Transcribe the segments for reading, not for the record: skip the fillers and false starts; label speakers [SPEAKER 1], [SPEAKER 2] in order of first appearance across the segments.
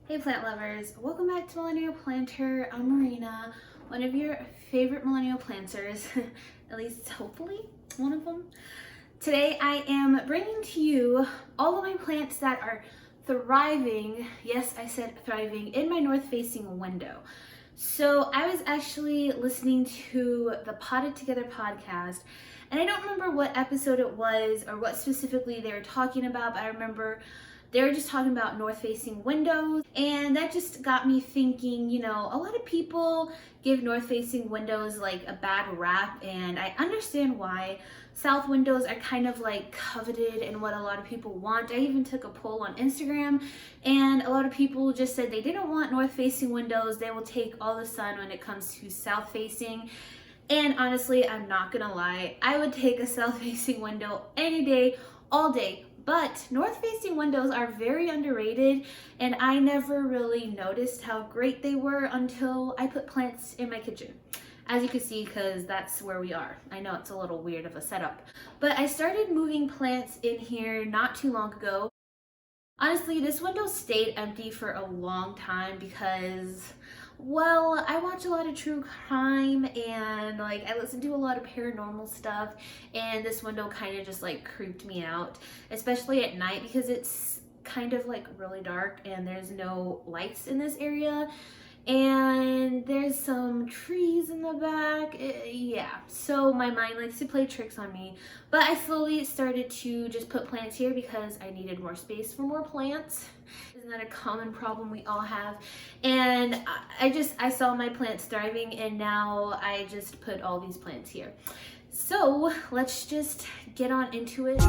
[SPEAKER 1] Hey plant lovers, welcome back to Millennial Planter. I'm Marina, one of your favorite millennial planters, at least hopefully one of them. Today I am bringing to you all of my plants that are thriving, yes I said thriving, in my north facing window. So I was actually listening to the Potted Together podcast, and I don't remember what episode it was or what specifically they were talking about, but I remember they were just talking about north facing windows, and that just got me thinking, you know, a lot of people give north facing windows like a bad rap, and I understand why. South windows are kind of like coveted and what a lot of people want. I even took a poll on Instagram, and a lot of people just said they didn't want north facing windows. They will take all the sun when it comes to south facing. And honestly, I'm not gonna lie, I would take a south facing window any day, all day. But north facing windows are very underrated, and I never really noticed how great they were until I put plants in my kitchen. As you can see, because that's where we are. I know it's a little weird of a setup, but I started moving plants in here not too long ago. Honestly, this window stayed empty for a long time because, well, I watch a lot of true crime and like I listen to a lot of paranormal stuff, and this window kind of just like creeped me out, especially at night because it's kind of like really dark and there's no lights in this area. And there's some trees in the back. Yeah, so my mind likes to play tricks on me, but I slowly started to just put plants here because I needed more space for more plants. Isn't that a common problem we all have? And I saw my plants thriving, and now I just put all these plants here. So let's just get on into it.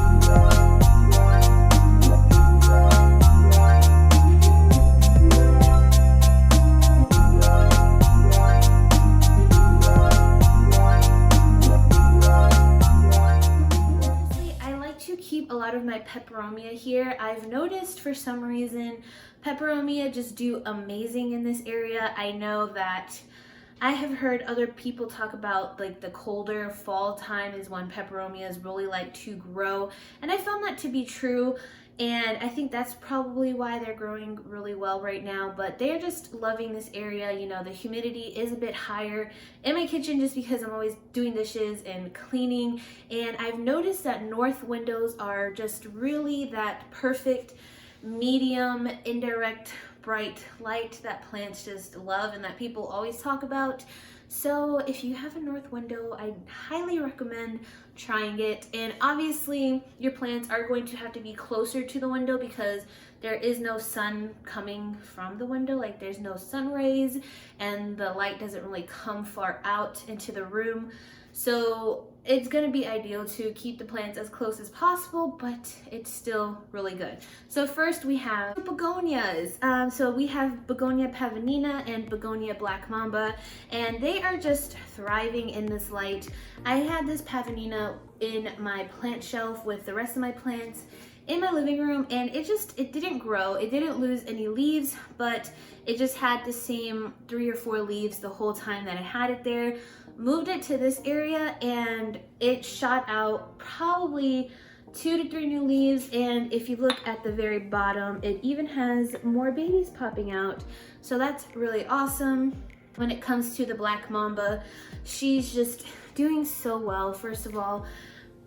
[SPEAKER 1] Keep a lot of my Peperomia here. I've noticed for some reason Peperomia just do amazing in this area. I know that I have heard other people talk about like the colder fall time is when Peperomias really like to grow, and I found that to be true. And I think that's probably why they're growing really well right now, but they're just loving this area. You know, the humidity is a bit higher in my kitchen just because I'm always doing dishes and cleaning. And I've noticed that north windows are just really that perfect medium, indirect, bright light that plants just love and that people always talk about. So if you have a north window, I highly recommend trying it. And obviously your plants are going to have to be closer to the window because there is no sun coming from the window, like there's no sun rays, and the light doesn't really come far out into the room. So it's gonna be ideal to keep the plants as close as possible, but it's still really good. So first we have begonias. So we have Begonia pavonina and Begonia black mamba, and they are just thriving in this light. I had this pavonina in my plant shelf with the rest of my plants in my living room, and it didn't grow. It didn't lose any leaves, but it just had the same 3 or 4 leaves the whole time that I had it there. Moved it to this area and it shot out probably 2 to 3 new leaves, and if you look at the very bottom, it even has more babies popping out, so that's really awesome. When it comes to the black mamba, she's just doing so well. First of all,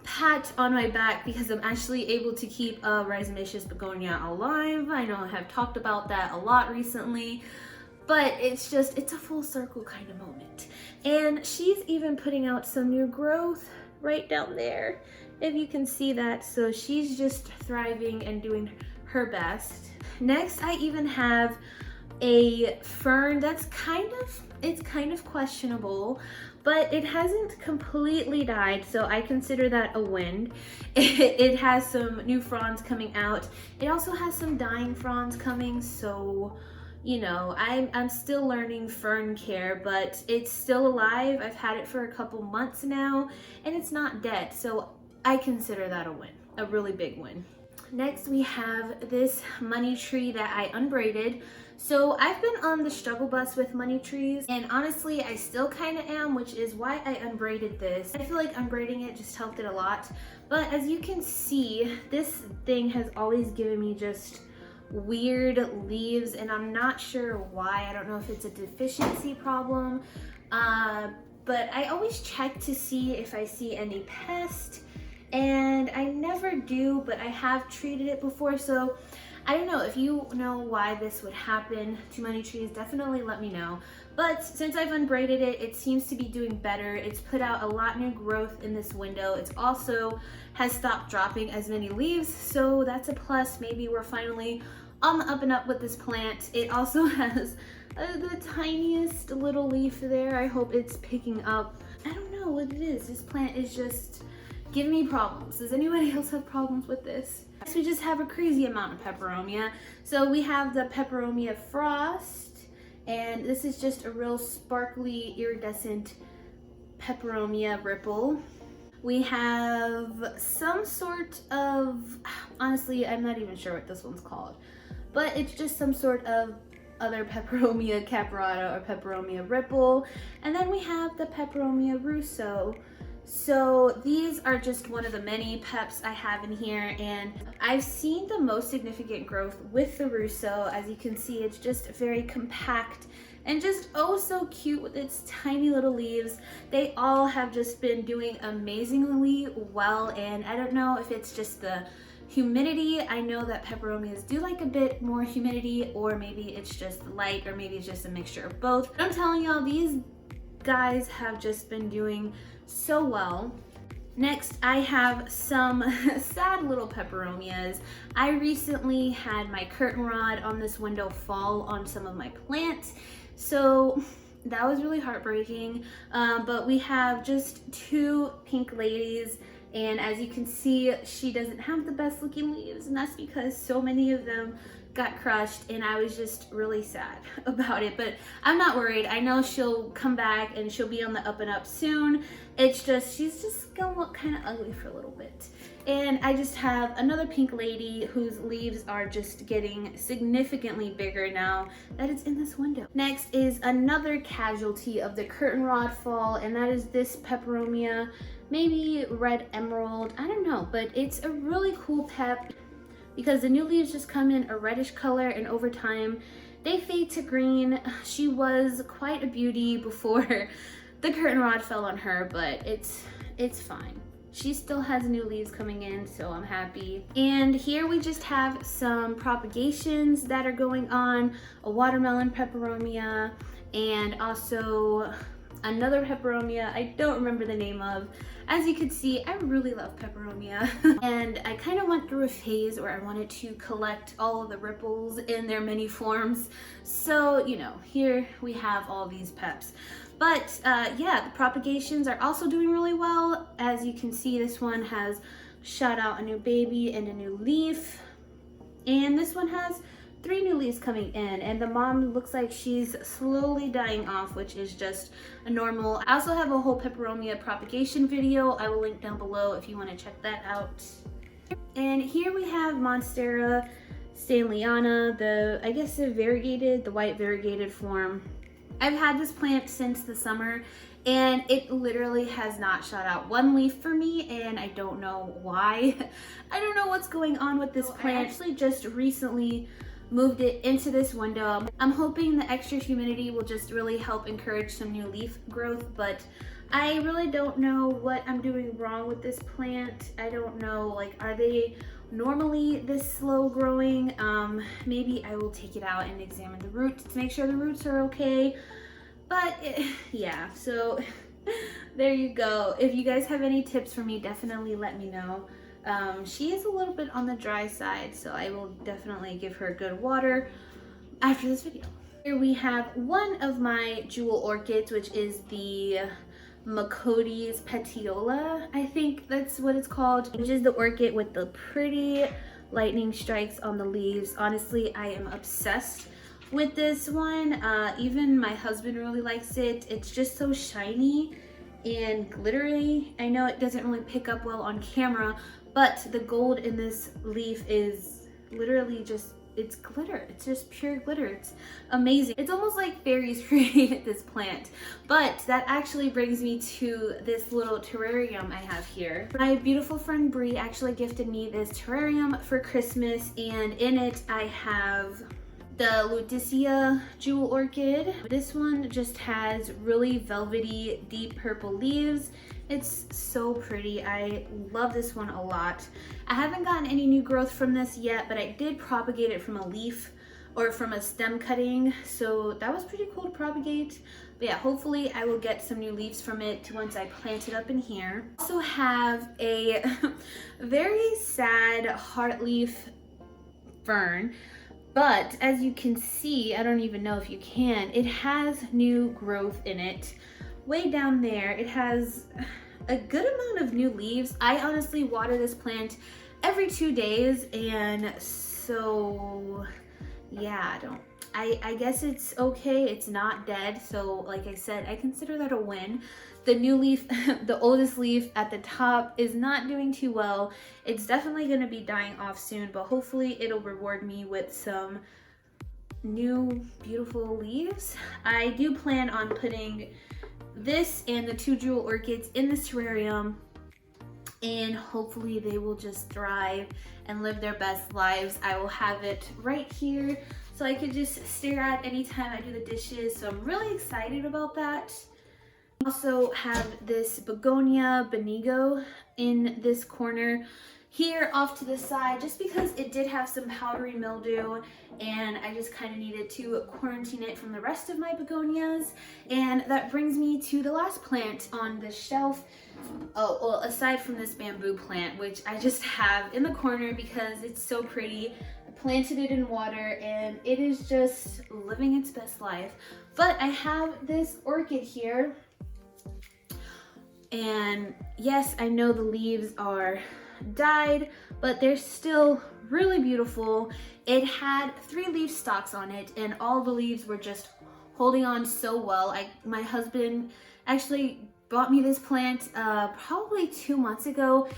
[SPEAKER 1] pat on my back because I'm actually able to keep a rhizomaceous begonia alive. I know I have talked about that a lot recently, but it's a full circle kind of moment. And she's even putting out some new growth right down there, if you can see that. So she's just thriving and doing her best. Next, I even have a fern that's kind of questionable, but it hasn't completely died, so I consider that a win. It has some new fronds coming out. It also has some dying fronds coming, so you know, I'm still learning fern care, but it's still alive. I've had it for a couple months now, and it's not dead, so I consider that a win, a really big win. Next, we have this money tree that I unbraided. So I've been on the struggle bus with money trees, and honestly, I still kind of am, which is why I unbraided this. I feel like unbraiding it just helped it a lot. But as you can see, this thing has always given me just weird leaves, and I'm not sure why. I don't know if it's a deficiency problem, but I always check to see if I see any pest, and I never do, but I have treated it before. So I don't know if you know why this would happen to many trees. Definitely let me know. But since I've unbraided it, it seems to be doing better. It's put out a lot new growth in this window. It's also has stopped dropping as many leaves, so that's a plus. Maybe we're finally on the up and up with this plant. It also has the tiniest little leaf there. I hope it's picking up. I don't know what it is. This plant is just giving me problems. Does anybody else have problems with this? Next, we just have a crazy amount of peperomia. So we have the Peperomia Frost, and this is just a real sparkly iridescent Peperomia ripple. We have some sort of, honestly, I'm not even sure what this one's called, but it's just some sort of other Peperomia caprata or Peperomia ripple. And then we have the Peperomia Russo. So these are just one of the many peps I have in here, and I've seen the most significant growth with the Russo. As you can see, it's just very compact and just oh so cute with its tiny little leaves. They all have just been doing amazingly well, and I don't know if it's just the humidity. I know that peperomias do like a bit more humidity, or maybe it's just light, or maybe it's just a mixture of both. I'm telling y'all, these guys have just been doing so well. Next, I have some sad little peperomias. I recently had my curtain rod on this window fall on some of my plants, so that was really heartbreaking. But we have just two pink ladies, and as you can see, she doesn't have the best looking leaves, and that's because so many of them got crushed, and I was just really sad about it. But I'm not worried. I know she'll come back and she'll be on the up and up soon. It's just, she's just gonna look kind of ugly for a little bit. And I just have another pink lady whose leaves are just getting significantly bigger now that it's in this window. Next is another casualty of the curtain rod fall, and that is this Peperomia, maybe red emerald, I don't know, but it's a really cool pep because the new leaves just come in a reddish color, and over time they fade to green. She was quite a beauty before the curtain rod fell on her, but it's fine. She still has new leaves coming in, so I'm happy. And here we just have some propagations that are going on, a watermelon peperomia, and also another peperomia I don't remember the name of. As you can see, I really love peperomia. And I kind of went through a phase where I wanted to collect all of the ripples in their many forms. So, you know, here we have all these peps. But yeah, the propagations are also doing really well. As you can see, this one has shot out a new baby and a new leaf. And this one has 3 new leaves coming in, and the mom looks like she's slowly dying off, which is just a normal. I also have a whole peperomia propagation video. I will link down below if you want to check that out. And here we have Monstera Stanleyana, I guess the white variegated form. I've had this plant since the summer, and it literally has not shot out one leaf for me, and I don't know why. I don't know what's going on with this plant. I actually just recently moved it into this window. I'm hoping the extra humidity will just really help encourage some new leaf growth, but I really don't know what I'm doing wrong with this plant. I don't know, like, are they normally this slow growing? Maybe I will take it out and examine the roots to make sure the roots are okay. But yeah, so there you go. If you guys have any tips for me, definitely let me know. She is a little bit on the dry side, so I will definitely give her good water after this video. Here we have one of my jewel orchids, which is the Macotes petiola, I think that's what it's called, which is the orchid with the pretty lightning strikes on the leaves. Honestly, I am obsessed with this one. Even my husband really likes it. It's just so shiny and glittery. I know it doesn't really pick up well on camera, but the gold in this leaf is literally just, it's glitter. It's just pure glitter. It's amazing. It's almost like fairies created this plant. But that actually brings me to this little terrarium I have here. My beautiful friend Bree actually gifted me this terrarium for Christmas, and in it I have the Lutetia jewel orchid. This one just has really velvety, deep purple leaves. It's so pretty. I love this one a lot. I haven't gotten any new growth from this yet, but I did propagate it from a leaf or from a stem cutting, so that was pretty cool to propagate. But yeah, hopefully I will get some new leaves from it once I plant it up in here. I also have a very sad heartleaf fern. But as you can see, I don't even know if you can, it has new growth in it. Way down there, it has a good amount of new leaves. I honestly water this plant every 2 days, and so yeah, I guess it's okay. It's not dead, so like I said, I consider that a win. The new leaf, the oldest leaf at the top, is not doing too well. It's definitely going to be dying off soon, but hopefully it'll reward me with some new beautiful leaves. I do plan on putting this and the 2 jewel orchids in this terrarium, and hopefully they will just thrive and live their best lives. I will have it right here so I could just stare at anytime I do the dishes, so I'm really excited about that. I also have this Begonia Benigo in this corner here off to the side, just because it did have some powdery mildew and I just kind of needed to quarantine it from the rest of my begonias. And that brings me to the last plant on this shelf. Oh, well, aside from this bamboo plant, which I just have in the corner because it's so pretty. I planted it in water and it is just living its best life. But I have this orchid here. And yes, I know the leaves are died, but they're still really beautiful. It had 3 leaf stalks on it, and all the leaves were just holding on so well. My husband actually bought me this plant probably 2 months ago,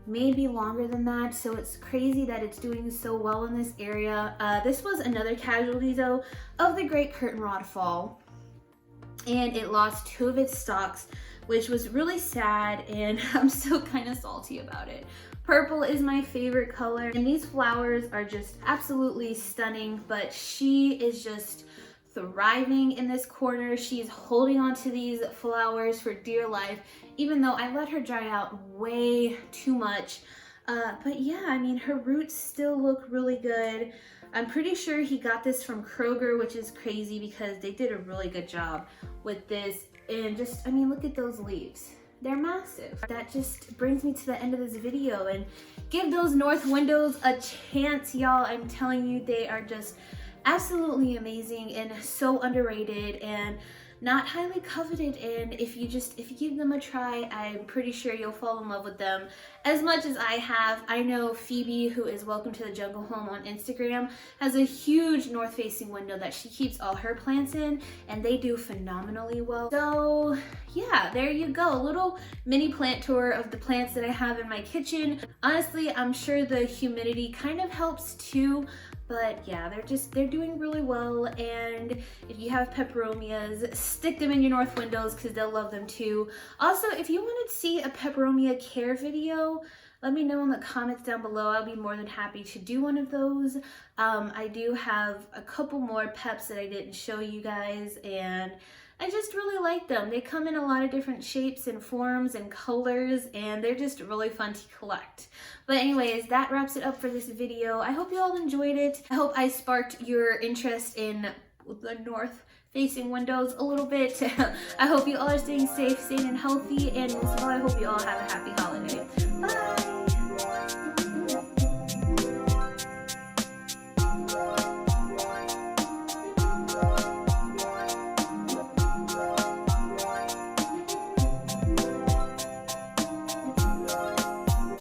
[SPEAKER 1] maybe longer than that, so it's crazy that it's doing so well in this area. This was another casualty though of the great curtain rod fall, and it lost 2 of its stalks, which was really sad, and I'm still kind of salty about it. Purple is my favorite color, and these flowers are just absolutely stunning, but she is just thriving in this corner. She's holding on to these flowers for dear life, even though I let her dry out way too much. But yeah, I mean, her roots still look really good. I'm pretty sure he got this from Kroger, which is crazy because they did a really good job with this. And just, I mean, look at those leaves. They're massive. That just brings me to the end of this video, and give those north windows a chance, y'all. I'm telling you, they are just absolutely amazing and so underrated and not highly coveted, and if you give them a try, I'm pretty sure you'll fall in love with them as much as I have. I know Phoebe, who is Welcome to the Jungle Home on Instagram, has a huge north-facing window that she keeps all her plants in, and they do phenomenally well. So yeah, there you go, a little mini plant tour of the plants that I have in my kitchen. Honestly, I'm sure the humidity kind of helps too, but yeah, they're doing really well. And if you have peperomias, stick them in your north windows because they'll love them too. Also, if you want to see a peperomia care video, let me know in the comments down below. I'll be more than happy to do one of those. I do have a couple more peps that I didn't show you guys, and I just really like them. They come in a lot of different shapes and forms and colors, and they're just really fun to collect. But anyways, that wraps it up for this video. I hope you all enjoyed it. I hope I sparked your interest in the north facing windows a little bit. I hope you all are staying safe, sane, and healthy, and most of all, I hope you all have a happy holiday. Bye!